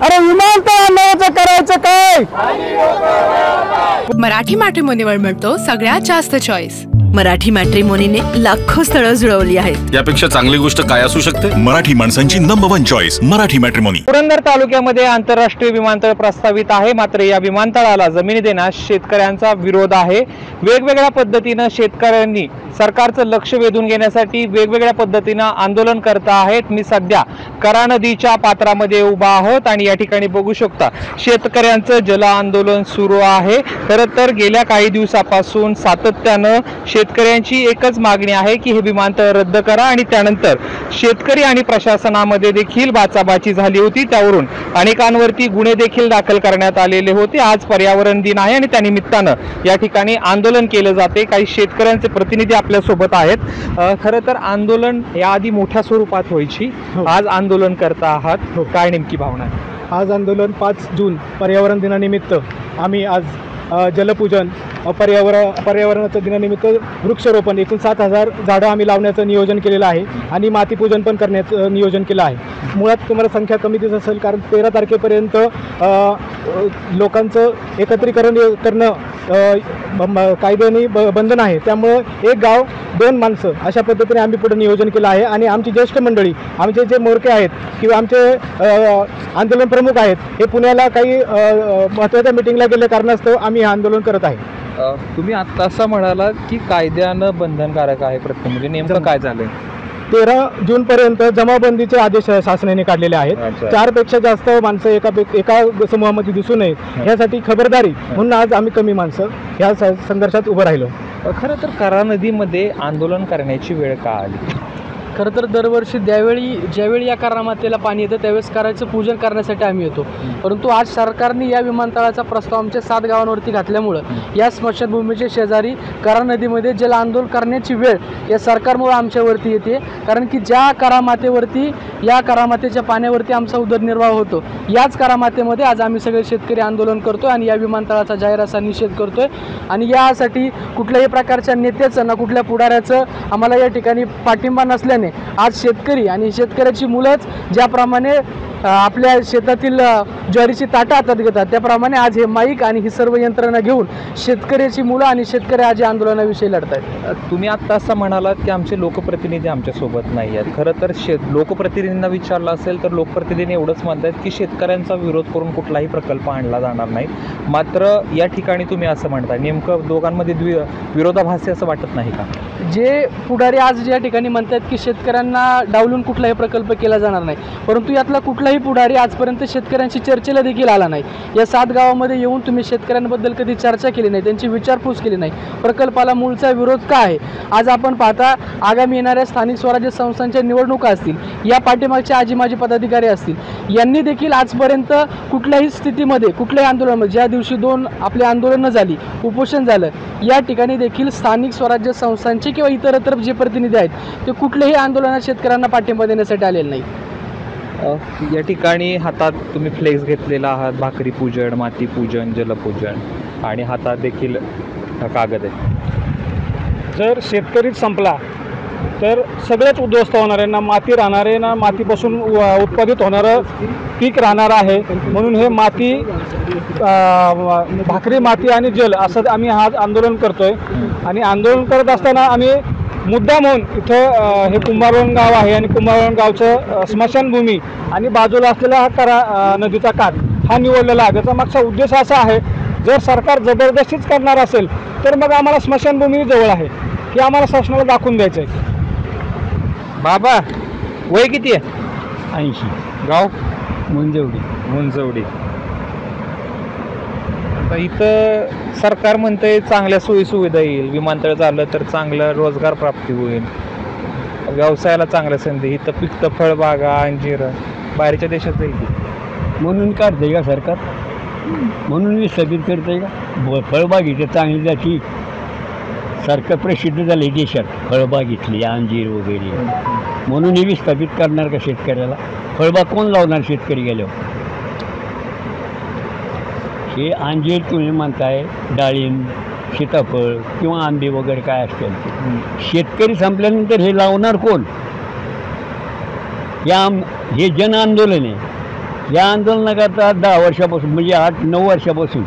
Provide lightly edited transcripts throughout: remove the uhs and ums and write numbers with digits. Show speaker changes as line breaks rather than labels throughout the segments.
अरे विमानतळाचं करायचं काय?
मराठी मॅट्रिमोनीवर मिळतो सगळ्यात जास्त चॉईस।
मराठी मॅट्रिमोनीने लाखो स्थळं जुळवली आहेत।
यापेक्षा चांगली गोष्ट काय असू शकते?
मराठी माणसांची number 1 choice Marathi matrimony.
Purandar तालुक्यामध्ये आंतरराष्ट्रीय विमानतळ प्रस्तावित आहे, मात्र या विमानतळाला जमिनी देण्यास शेतकऱ्यांचा विरोध आहे। वेगवेगळ्या पद्धतीने शेतकऱ्यांनी सरकारचं लक्ष वेधून घेण्यासाठी वेगवेगळ्या पद्धतीने आंदोलन करत आहेत। मी सध्या करा नदीच्या पात्रामध्ये उभा आहोत आणि या ठिकाणी बघू शकता शेतकऱ्यांचं जल आंदोलन सुरू आहे। खरं तर गेल्या काही दिवसापासून सातत्याने शेतकऱ्यांची एकच मागणी आहे की हे विमानतळ रद्द करा आणि त्यानंतर शेतकरी आणि प्रशासनामध्ये देखील बाचाबाची झाली होती, त्यावरून अनेकांवरती गुन्हे देखील दाखल करण्यात आलेले होते। आज पर्यावरण दिन आहे आणि त्या निमित्तानं या ठिकाणी आंदोलन केलं जाते। काही शेतकऱ्यांचे प्रतिनिधी आपल्या सोबत आहेत। खरं तर आंदोलन याआधी मोठ्या स्वरूपात व्हायची, आज आंदोलन करता आहात, काय नेमकी भावना आहे?
आज आंदोलन 5 जून पर्यावरण दिनानिमित्त आम्ही आज जलपूजन पर्यावरणाच्या दिनानिमित्त वृक्षारोपण एकूण 7000 झाडं आम्ही लावण्याचं नियोजन केलेलं आहे आणि मातीपूजन पण करण्याचं नियोजन केलं आहे। मुळात तुम्हाला संख्या कमी दिसत असेल, कारण 13 तारखेपर्यंत लोकांचं एकत्रीकरण करणं कायद्याने बंधन आहे। त्यामुळं एक गाव 2 माणसं अशा पद्धतीने आम्ही पुढे नियोजन केलं आहे आणि आमची ज्येष्ठ मंडळी, आमचे जे मोरके आहेत किंवा आमचे आंदोलन प्रमुख आहेत, हे पुण्याला काही महत्त्वाच्या मिटिंगला गेल्या कारणास्तव आम्ही हे आंदोलन करत आहे।
तुम्ही आता असं म्हणाला की कायद्यानं बंधनकारक आहे प्रत्येक, म्हणजे नेमकं काय झालंय?
13 जूनपर्यंत जमाबंदीचे आदेश शासनाने काढलेले आहेत। 4 पेक्षा जास्त माणसं एका समूहामध्ये दिसू नयेत यासाठी खबरदारी म्हणून आज आम्ही कमी माणसं ह्या संघर्षात उभं राहिलो।
खरं तर करा नदीमध्ये आंदोलन करण्याची वेळ का आली?
खरं तर दरवर्षी ज्यावेळी या करामातेला पाणी येतं त्यावेळेस करायचं पूजन करण्यासाठी आम्ही येतो, परंतु आज सरकारने या विमानतळाचा प्रस्ताव आमच्या 7 गावांवरती घातल्यामुळं या स्मशानभूमीच्या शेजारी करा नदीमध्ये जल आंदोलन करण्याची वेळ या सरकारमुळे आमच्यावरती येते। कारण की ज्या करामातेवरती, या करामातेच्या पाण्यावरती आमचा उदरनिर्वाह होतो, याच करामातेमध्ये आज आम्ही सगळे शेतकरी आंदोलन करतो आणि या विमानतळाचा जाहीर असा निषेध करतोय। आणि यासाठी कुठल्याही प्रकारच्या नेत्याचं ना कुठल्या पुढाऱ्याचं आम्हाला या ठिकाणी पाठिंबा नसल्याने आज शेतकरी आणि शेतकऱ्याची मुलंच ज्याप्रमाणे आपल्या शेतातील ज्वारीची ताटं हातात घेतात, त्याप्रमाणे आज हे माईक आणि ही सर्व यंत्रणा घेऊन शेतकऱ्याची मुलं आणि शेतकरी आज या आंदोलनाविषयी लढत आहेत।
तुम्ही आत्ता असं म्हणालात की आमचे लोकप्रतिनिधी आमच्यासोबत नाही आहेत। खरं तर लोकप्रतिनिधींना विचारलं असेल तर लोकप्रतिनिधी एवढंच म्हणतात की शेतकऱ्यांचा विरोध करून कुठलाही प्रकल्प आणला जाणार नाही, मात्र या ठिकाणी तुम्ही असं म्हणताय, नेमकं दोघांमध्ये विरोधाभास असं वाटत नाही का?
जे पुढारी आज या ठिकाणी म्हणतात की शेतकऱ्यांना डावलून कुठलाही प्रकल्प केला जाणार नाही, परंतु यातला कुठलाही पुढारी आजपर्यंत शेतकऱ्यांशी चर्चेला देखील आला नाही। या 7 गावामध्ये येऊन तुम्ही शेतकऱ्यांबद्दल कधी चर्चा केली नाही, त्यांची विचारपूस केली नाही, प्रकल्पाला मूळचा विरोध का आहे? आज आपण पाहता आगामी येणाऱ्या स्थानिक स्वराज्य संस्थांच्या निवडणुका असतील, या पाठीमागचे आजी माजी पदाधिकारी असतील, यांनी देखील आजपर्यंत कुठल्याही स्थितीमध्ये कुठल्याही आंदोलनामध्ये, ज्या दिवशी 2 आपली आंदोलनं झाली, उपोषण झालं, या ठिकाणी देखील स्थानिक स्वराज्य संस्थांचे किंवा इतरत्र जे प्रतिनिधी आहेत ते कुठल्याही आंदोलनात शेतकऱ्यांना पाठिंबा देण्यासाठी आलेले नाही।
या ठिकाणी हातात तुम्ही फ्लेक्स घेतलेला आहात, भाकरी पूजन, माती पूजन, जलपूजन, आणि हातात देखील कागद आहे।
जर शेतकरीच संपला तर सगळेच उद्ध्वस्त होणार आहे, ना माती राहणार आहे, ना मातीपासून उत्पादित होणारं पीक राहणार आहे। म्हणून हे माती, भाकरी, माती आणि जल असं आम्ही हा आंदोलन करतोय। आणि आंदोलन करत असताना आम्ही मुद्दा म्हणून इथं हे कुंभारवण गाव आहे आणि कुंभारवण गावचं स्मशानभूमी आणि बाजूला असलेला हा करा नदीचा काठ हा निवडलेला आहे। त्याचा मागचा उद्देश असा आहे, जर सरकार जबरदस्तीच करणार असेल तर मग आम्हाला स्मशानभूमी जवळ आहे की आम्हाला शासनाला दाखवून द्यायचं आहे।
बाबा वय किती आहे?
80।
गाव
मुंजवडी।
आता इथं सरकार म्हणतंय चांगल्या सोयीसुविधा येईल, विमानतळ झालं तर चांगलं रोजगार प्राप्ती होईल, व्यवसायाला चांगल्या संधी, इथं पिकतं फळबागा, अंजीर, बाहेरच्या देशात जाईल
म्हणून काढते का सरकार? म्हणून विस्थापित करते का? फळबाग इथे चांगली जाती, सारखं प्रसिद्ध झाले देशात फळबाग इथली, अंजीर वगैरे, म्हणून हे विस्थापित करणार का शेतकऱ्याला? फळबाग कोण लावणार शेतकरी गेल्यावर? हे अंजीर तुम्ही म्हणताय, डाळिंब, सीताफळ किंवा आंबे वगैरे काय असतील, शेतकरी संपल्यानंतर हे लावणार कोण? हे जन आंदोलन आहे, या आंदोलनाकरता 10 वर्षापासून म्हणजे 8-9 वर्षापासून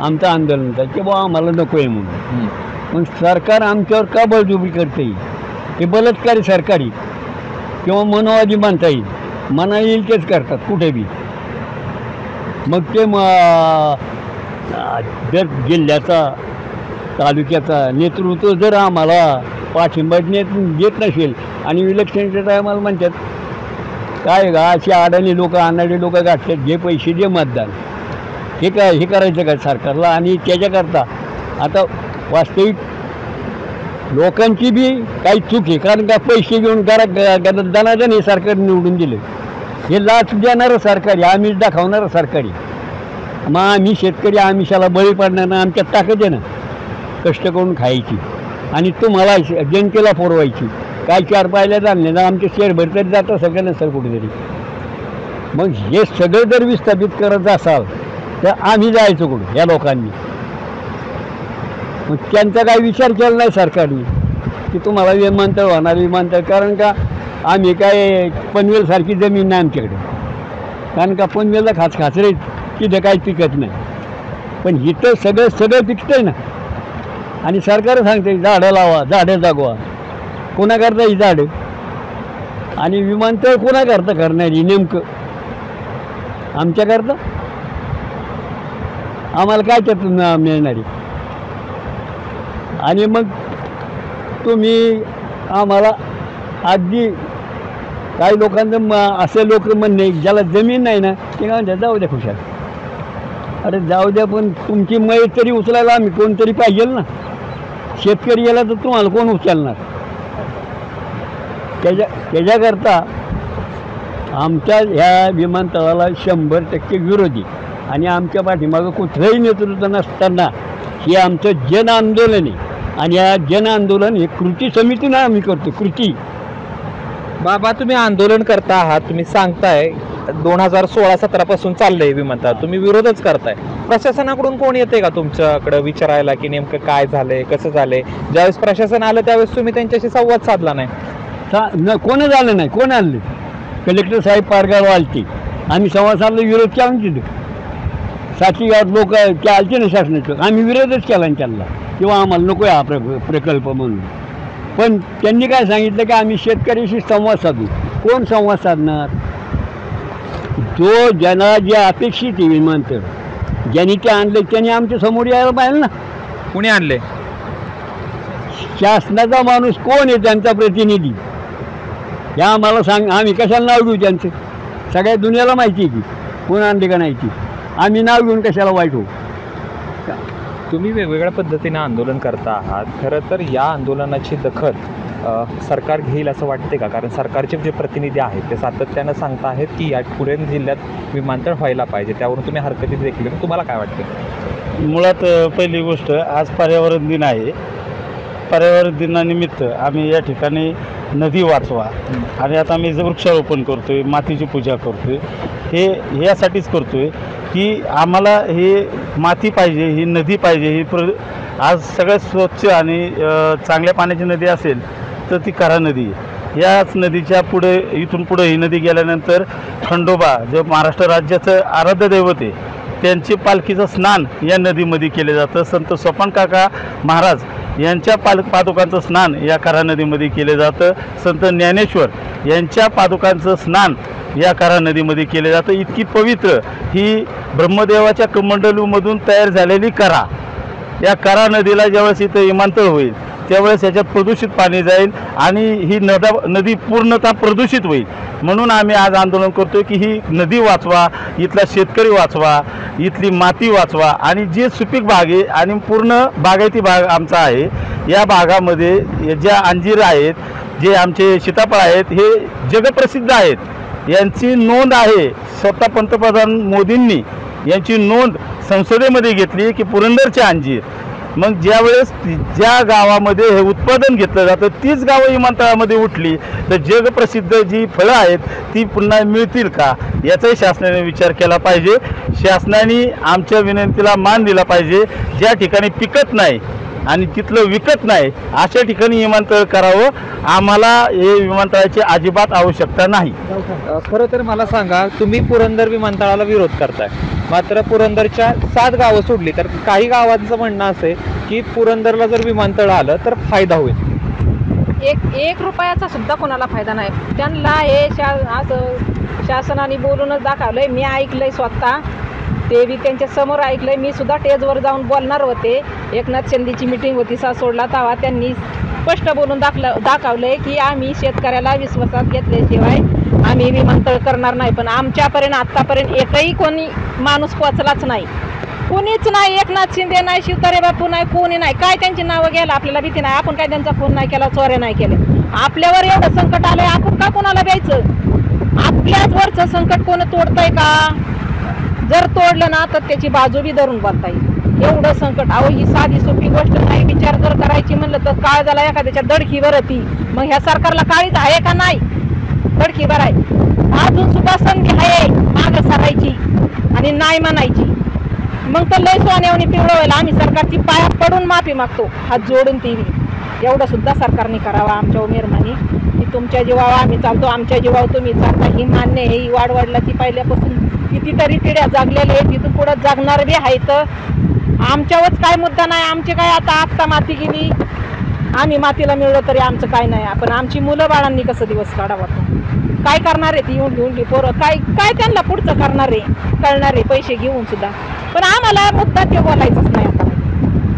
आमचं आंदोलन होतं की बुवा आम्हाला नको आहे म्हणून. पण सरकार आमच्यावर का बळजबरी करते? हे बलात्कारी सरकारी किंवा मनोवादी म्हणता येईल, मना येईल तेच करतात कुठे बी. मग ते जर जिल्ह्याचा तालुक्याचा नेतृत्व जर आम्हाला पाठिंबा देत नसेल आणि इलेक्शनच्या टायमाला म्हणतात काय गा अशी अडाणी लोक अनाडी लोक गाठतात, जे पैसे दे मतदान, हे काय हे करायचं काय सरकारला? आणि त्याच्याकरता आता वास्तविक लोकांची बी काही चूक आहे, कारण का पैसे घेऊन दनादन हे सरकार निवडून दिलं. हे लाच देणारं सरकारी, आम्ही दाखवणारं सरकारी. मग आम्ही शेतकरी आमिषाला बळी पडणार ना? आमच्यात ताकद आहे ना कष्ट करून खायची आणि तुम्हाला जनतेला पुरवायची. काय 4 पायल्या जाणले ना आमचे शेअरभर तरी जातं सगळं नसेल कुठेतरी. मग हे सगळं जर विस्थापित करत असाल तर आम्ही जायचं कुठं या लोकांनी? मग त्यांचा काही विचार केला नाही सरकारने की तुम्हाला विमानतळ होणार विमानतळ. कारण का आम्ही काय पनवेलसारखी जमीन नाही आमच्याकडे, कारण का पनवेलला खाचरे तिथं काही पिकत नाही. पण इथं सगळं पिकतं आहे ना. आणि सरकार सांगते झाडं लावा, झाडं जागवा. कोणाकरता ही झाडं आणि विमानतळ कोणाकरता करणारी? नेमकं आमच्याकरता आम्हाला काय त्यातून मिळणारी? आणि मग तुम्ही आम्हाला अगदी काही लोकांचं असे लोक म्हणणे ज्याला जमीन नाही ना ते काय म्हणतात जाऊ द्या खुशाल. अरे जाऊ द्या, पण तुमची मयत तरी उचलायला आम्ही कोणतरी पाहिजे ना. शेतकरी याला तर तुम्हाला कोण उचलणार? त्याच्याकरता आमच्या ह्या विमानतळाला 100% विरोधी आणि आमच्या पाठीमागं कुठलंही नेतृत्व नसताना हे आमचं जन आंदोलन आहे. आणि या जन आंदोलन हे कृती समितीनं आम्ही करतो. कृती
बाबा, तुम्ही आंदोलन करता आहात, तुम्ही सांगताय 2016-17 पासून चाललंय विमानतळ, तुम्ही विरोधच करताय. प्रशासनाकडून कोण येते का तुमच्याकडे विचारायला की नेमकं काय झालंय, कसं झालंय? ज्यावेळेस प्रशासन आलं त्यावेळेस तुम्ही त्यांच्याशी संवाद साधला नाही?
कोण झालं नाही? कोण आणले? कलेक्टर साहेब पारगाव आलते, आम्ही संवाद साधला, विरोध केला ना तिथं. 7 गावात लोक ते आलते ना शासनाचं, आम्ही विरोधच केला ना त्यांना किंवा आम्हाला नको आहे हा प्रकल्प म्हणून. पण त्यांनी काय सांगितलं की आम्ही शेतकऱ्याशी संवाद साधू. कोण संवाद साधणार? जो ज्यांना जे अपेक्षित आहे विमानतळ, ज्यांनी ते आणले त्यांनी आमच्या समोर यायला पाहिजे ना.
कुणी आणले?
शासनाचा माणूस कोण आहे त्यांचा प्रतिनिधी? या आम्हाला सांग, आम्ही कशाला नाव घेऊ त्यांचं? सगळ्या दुनियाला माहिती आहे की कोण आणले का नाही ती. आम्ही नाव घेऊन कशाला वाईट होऊ?
तुम्ही वेगवेगळ्या पद्धतीने आंदोलन करता आहात. खरं तर या आंदोलनाची दखल सरकार घेईल असं वाटते का? कारण सरकारचे जे प्रतिनिधी आहेत ते सातत्यानं सांगता आहेत की या पुणे जिल्ह्यात विमानतळ व्हायला पाहिजे, त्यावरून तुम्ही हरकती देखील. तुम्हाला काय वाटतं?
मुळात पहिली गोष्ट, आज पर्यावरण दिन आहे. पर्यावरण दिनानिमित्त आम्ही या ठिकाणी नदी वाचवा आणि आता आम्ही वृक्षारोपण करतो आहे, मातीची पूजा करतो आहे. हे यासाठीच करतो आहे की आम्हाला हे माती पाहिजे, ही नदी पाहिजे. ही आज सगळ्यात स्वच्छ आणि चांगल्या पाण्याची नदी असेल तर ती कऱ्हा नदी आहे. याच नदीच्या पुढे, इथून पुढे ही नदी गेल्यानंतर खंडोबा, जे महाराष्ट्र राज्याचं आराध्य दैवत आहे, त्यांची पालखीचं स्नान या नदीमध्ये केलं जातं. संत सोपान काका महाराज यांच्या पादुकांचं स्नान या कऱ्हा नदीमध्ये केलं जातं. संत ज्ञानेश्वर यांच्या पादुकांचं स्नान या कऱ्हा नदीमध्ये केलं जातं. इतकी पवित्र ही ब्रह्मदेवाच्या कमंडलूमधून तयार झालेली कऱ्हा, या कऱ्हा नदीला ज्यावेळेस इथं विमानतळ होईल त्यावेळेस याच्यात प्रदूषित पाणी जाईल आणि ही नदी पूर्णतः प्रदूषित होईल. म्हणून आम्ही आज आंदोलन करतो की ही नदी वाचवा, इथला शेतकरी वाचवा, इथली माती वाचवा. आणि जे सुपीक भाग आहे आणि पूर्ण बागायती भाग आमचा आहे, या भागामध्ये ज्या अंजीर आहेत, जे आमचे सीताफळ आहेत, हे जगप्रसिद्ध आहेत. यांची नोंद आहे. स्वतः पंतप्रधान मोदींनी यांची नोंद संसदेमध्ये घेतली की पुरंदरचे अंजीर. मग ज्यावेळेस ज्या गावामध्ये हे उत्पादन घेतलं जातं तीच गावं विमानतळामध्ये उठली तर जगप्रसिद्ध जी फळं आहेत ती पुन्हा मिळतील का, याचाही शासनाने विचार केला पाहिजे. शासनाने आमच्या विनंतीला मान दिला पाहिजे. ज्या ठिकाणी पिकत नाही आणि तिथलं विकत नाही अशा ठिकाणी विमानतळ करावं. आम्हाला हे विमानतळाची अजिबात आवश्यकता नाही.
खरं तर मला सांगा, तुम्ही पुरंदर विमानतळाला विरोध करताय, मात्र पुरंदरच्या 7 गावं सोडली तर काही गावांचं म्हणणं असं आहे की पुरंदरला जर विमानतळ आलं तर फायदा होईल.
एक रुपयाचा सुद्धा कोणाला फायदा नाही. त्यांना हे असं शासनाने बोलूनच दाखवलंय. मी ऐकलंय स्वतः, ते बी त्यांच्या समोर ऐकलंय. मी सुद्धा स्टेजवर जाऊन बोलणार होते. एकनाथ शिंदेची मीटिंग होती सासोडला, तेव्हा त्यांनी स्पष्ट बोलून दाखवलंय की आम्ही शेतकऱ्याला विश्वासात घेतल्याशिवाय आम्ही विमानतळ करणार नाही. पण आमच्यापर्यंत आत्तापर्यंत एकही कोणी माणूस पोचलाच नाही. कोणीच नाही. एकनाथ शिंदे नाही, शिवतारे बापू नाही, कोणी नाही. काय त्यांची नावं घ्यायला आपल्याला भीती नाही. आपण काय त्यांचा फोन नाही केला, चोऱ्या नाही केल्या. आपल्यावर एवढं संकट आलंय, आपण का कोणाला द्यायचं? आपल्याच वरचं संकट कोण तोडतंय का? जर तोडलं ना तर त्याची बाजू बी धरून बोलता येईल. एवढं संकट, अहो ही साधी सोपी गोष्ट नाही. विचार जर करायची म्हणलं तर काळ झाला एखाद्याच्या दडकीवर ती. मग ह्या सरकारला काळीच आहे का नाही? दडकीवर आहे. अजून सुद्धा संधी आहे मागं सरायची आणि नाही म्हणायची. मग तर लय सोन्यावणी पिवळं व्हायला. आम्ही सरकारची पाया पडून माफी मागतो, हात जोडून. ती एवढं सुद्धा सरकारने करावं आमच्या मेहरबानी. की तुमच्या जीवावर आम्ही चालतो, आमच्या जीवावर तुम्ही चालता, ही मान्य आहे. ही वाडवडलाची पहिल्यापासून कितीतरी पिढ्या जगलेल्या आहेत, तिथून पुढं जगणार बी आहेत. आमच्यावरच काय मुद्दा नाही. आमचे काय आता माती गेली, आम्ही मातीला मिळलो तरी आमचं काय नाही. आपण आमची मुलं बाळांनी कसं दिवस काढावं? काय करणार आहे ती येऊन घेऊन पोरं? काय त्यांना पुढचं करणार आहे? कळणार आहे पैसे घेऊन सुद्धा. पण आम्हाला मुद्दा ते बोलायचाच नाही. आता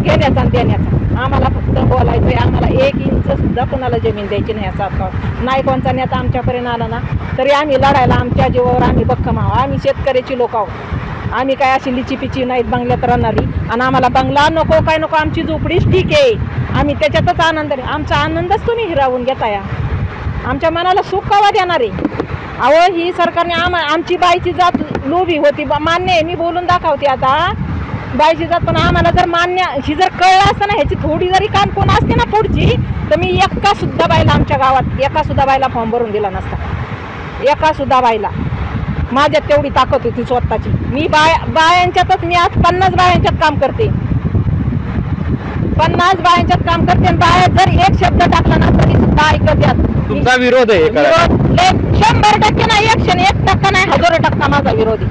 घेण्याचा आणि देण्याचा आम्हाला फक्त बोलायचं आहे. आम्हाला 1 इंच सुद्धा कोणाला जमीन द्यायची नाही. याचा नाही कोणचा नेता आमच्यापर्यंत आला ना तरी आम्ही लढायला आमच्या जीवावर आम्ही भक्कम आहोत. आम्ही शेतकऱ्याची लोक आहोत. आम्ही काय अशी लिचीपिची नाहीत बंगल्यात राहणारी. आणि आम्हाला बंगला नको, काय नको, आमची झोपडीच ठीक आहे. आम्ही त्याच्यातच आनंद आहे. आमचा आनंदच तुम्ही हिरावून घेताय. आमच्या मनाला सुख कवा देणार आहे? अहो ही सरकारने आमची बाईची जात लोभी होती, मान्य आहे. मी बोलून दाखवते आता बाईची जात. पण आम्हाला जर मान्य ही जर कळलं असतं ना, ह्याची थोडी जरी काम कोण असते ना पुढची, तर मी एका सुद्धा बाईला आमच्या गावात एका सुद्धा बाईला फॉर्म भरून दिला नसता. एका सुद्धा बाईला. माझ्यात तेवढी ताकद होती स्वतःची. मी बायांच्यातच मी आज 50 बायांच्यात काम करते. 50 बायांच्यात काम करते. आणि बाया जर एक शब्द टाकला ना तरी सुद्धा ऐकत यात.
तुमचा विरोध आहे?
100% नाही, 101% नाही, 1000% माझा विरोधी.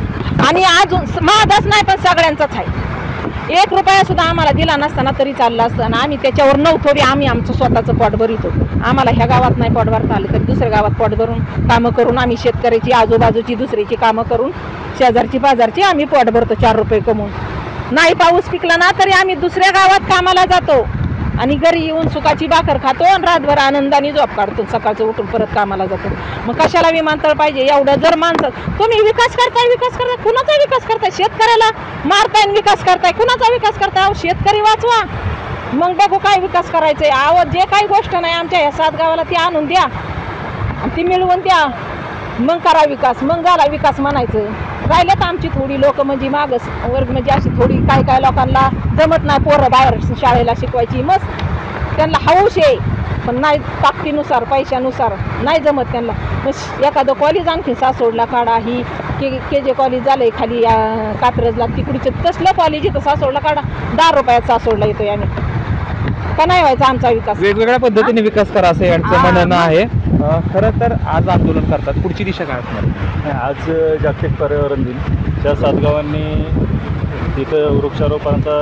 आणि अजून माझाच नाही पण सगळ्यांचाच आहे. 1 रुपया सुद्धा आम्हाला दिला नसताना तरी चाललं असतं. आणि आम्ही त्याच्यावर नव्हतो. आम्ही आमचं स्वतःचं पोट भरितो. आम्हाला ह्या गावात नाही पोट भरता आलं तरी दुसऱ्या गावात पोट भरून कामं करून आम्ही शेतकऱ्याची आजूबाजूची दुसऱ्याची कामं करून शेजारची बाजारची आम्ही पोट भरतो 4 रुपये कमवून. नाही पाऊस पिकला ना तरी आम्ही दुसऱ्या गावात कामाला जातो आणि घरी येऊन सुखाची भाकर खातो आणि रातभर आनंदाने झोप काढतो. सकाळचं उठून परत कामाला जातो. मग कशाला विमानतळ पाहिजे? एवढं जर माणसं तुम्ही विकास करताय कुणाचा विकास करताय? शेतकऱ्याला मारताय विकास करताय. कुणाचा विकास करताय? अहो शेतकरी वाचवा, मग बघू काय विकास करायचंय. अहो जे काही गोष्ट नाही आमच्या ह्या 7 गावाला ती आणून द्या, ती मिळवून द्या, मग करा विकास. मग झाला विकास म्हणायचं. राहिल्यात आमची थोडी लोक म्हणजे मागस वर्ग, म्हणजे अशी थोडी काय लोकांना जमत नाही पोरं बाहेर शाळेला शिकवायची. मस्त त्यांना हौस आहे, पण नाही ताकदीनुसार पैशानुसार नाही जमत त्यांना. मग एखादं कॉलेज आणखी सासोडला काढा. ही के कॉलेज झालंय खाली कात्रजला, तिकडचं तसलं कॉलेज इथं सासोडला काढा. 10 रुपयात सासोडला येतो. याने का नाही व्हायचा आमचा विकास?
वेगवेगळ्या पद्धतीने विकास करा असं यांचं म्हणणं आहे. खरं तर आज आंदोलन करतात, पुढची दिशा काय असणार?
आज जागतिक पर्यावरण दिन, त्या 7 गावांनी तिथं वृक्षारोपणाचा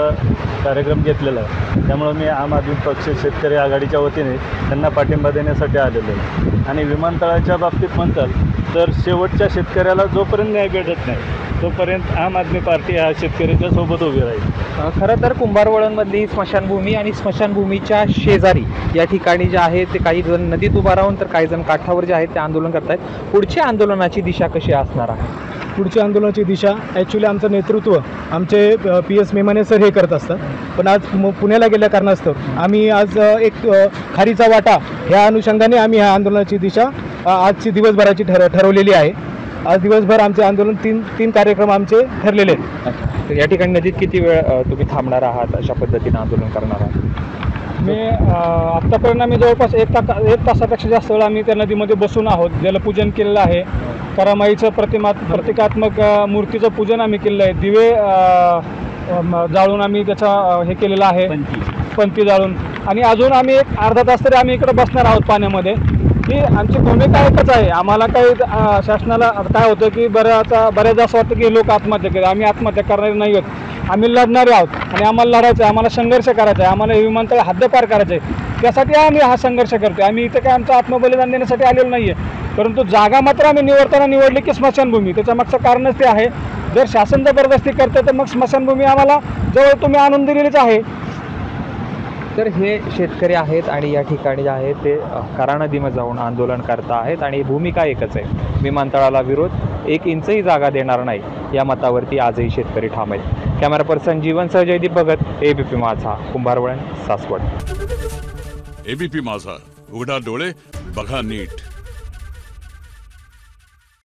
कार्यक्रम घेतलेला आहे. त्यामुळं मी आम आदमी पक्ष शेतकरी आघाडीच्या वतीने त्यांना पाठिंबा देण्यासाठी आलेलो आहे. आणि विमानतळाच्या बाबतीत म्हणताल तर शेवटच्या शेतकऱ्याला जोपर्यंत न्याय भेटत नाही तोपर्यंत आम आदमी पार्टी हा शेतकऱ्याच्या सोबत उभी राहील.
खरं तर कुंभारवळणमधली स्मशानभूमी आणि स्मशानभूमीच्या शेजारी या ठिकाणी जे आहे ते काही जण नदीत उभा राहून तर काही जण काठावर जे आहेत ते आंदोलन करत आहेत. पुढच्या आंदोलनाची दिशा कशी असणार आहे?
पुढच्या आंदोलनाची दिशा ॲक्च्युली आमचं नेतृत्व आमचे PS मेमाने सर हे करत असतात. पण आज पुण्याला गेल्या कारणास्तव आम्ही आज एक खारीचा वाटा ह्या अनुषंगाने आम्ही ह्या आंदोलनाची दिशा आजची दिवसभराची ठरवलेली आहे. आज दिवसभर आमचे आंदोलन तीन कार्यक्रम आमचे ठरलेले आहेत.
या ठिकाणी नदीत किती वेळ तुम्ही थांबणार आहात? अशा पद्धतीने आंदोलन करणार आहात?
मी आत्तापर्यंत आम्ही जवळपास 1 तासापेक्षा जास्त वेळ आम्ही त्या नदीमध्ये बसून आहोत. जलपूजन केलेलं आहे. करामाईचं प्रतिकात्मक मूर्तीचं पूजन आम्ही केलेलं आहे. दिवे जाळून आम्ही त्याचा हे केलेलं आहे. पंथी जाळून आणि अजून आम्ही एक अर्धा तास तरी आम्ही इकडे बसणार आहोत पाण्यामध्ये. ही आमची भूमिका एकच आहे. आम्हाला काही शासनाला काय होतं की बऱ्याच असं वाटतं की लोक आत्महत्या केले. आम्ही आत्महत्या करणारे नाही आहोत, आम्ही लढणारे आहोत आणि आम्हाला लढायचं आहे, आम्हाला संघर्ष करायचा आहे, आम्हाला हे विमानतळ हद्दपार करायचं आहे. त्यासाठी आम्ही हा संघर्ष करतो. आम्ही इथं काय आमचं आत्मबलिदान देण्यासाठी आलेलो नाही आहे, परंतु जागा मात्र आम्ही निवडताना निवडली की स्मशानभूमी. त्याच्या मागचं कारणच ते आहे. जर शासन जबरदस्ती करते तर मग स्मशानभूमी आम्हाला जवळ तुम्ही आणून दिलेलीच आहे.
तर हे शेतकरी आहेत आणि या ठिकाणी जे आहे ते करा नदीमध्ये जाऊन आंदोलन करता आहेत आणि भूमिका एकच आहे, विमानतळाला विरोध, 1 इंचही जागा देणार नाही या मतावरती आजही शेतकरी ठाम आहेत. कॅमेरा पर्सन जीवन सह जयदीप भगत, ABP माझा, कुंभारवळण, सासवड.
एबीपी माझा, उघडा डोळे बघा नीट.